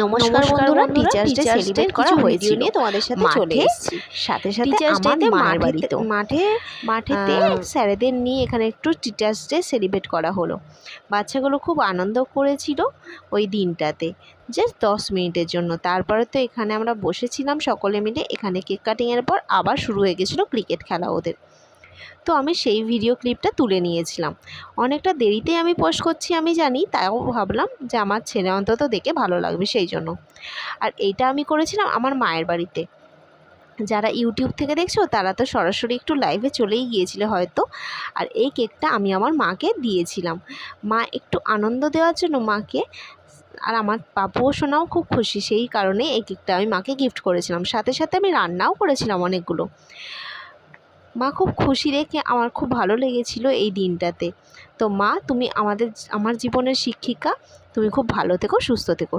নমস্কার বন্ধুরা, teachers day celebrate করা হয়েছিল নিয়ে তোমাদের সাথে চলে এসেছি। সাথে সাথে আমার মায়ের বাড়িতে মাঠেতে স্যারেদের নিয়ে এখানে একটু টিচার্স ডে সেলিব্রেট করা হলো। বাচ্চাগুলো খুব আনন্দ করেছিল ওই দিনটাতে, জাস্ট 10 মিনিটের জন্য। তারপরে তো এখানে আমরা বসেছিলাম সকলে মিলে। এখানে কেক কাটিংয়ের পর আবার শুরু হয়ে গেছিলো ক্রিকেট খেলা ওদের। তো আমি সেই ভিডিও ক্লিপটা তুলে নিয়েছিলাম। অনেকটা দেরিতে আমি পোস্ট করছি আমি জানি, তাও ভাবলাম যে আমার ছেলে অন্তত দেখে ভালো লাগবে সেই জন্য। আর এইটা আমি করেছিলাম আমার মায়ের বাড়িতে। যারা ইউটিউব থেকে দেখছো তারা তো সরাসরি একটু লাইভে চলেই গিয়েছিল হয়তো। আর এই কেকটা আমি আমার মাকে দিয়েছিলাম, মা একটু আনন্দ দেওয়ার জন্য মাকে। আর আমার বাবুও সোনাও খুব খুশি, সেই কারণে এই কেকটা আমি মাকে গিফট করেছিলাম। সাথে সাথে আমি রান্নাও করেছিলাম অনেকগুলো। মা খুব খুশি দেখে আমার খুব ভালো লেগেছিল এই দিনটাতে। তো মা, তুমি আমার জীবনের শিক্ষিকা, তুমি খুব ভালো থেকো, সুস্থ থেকো।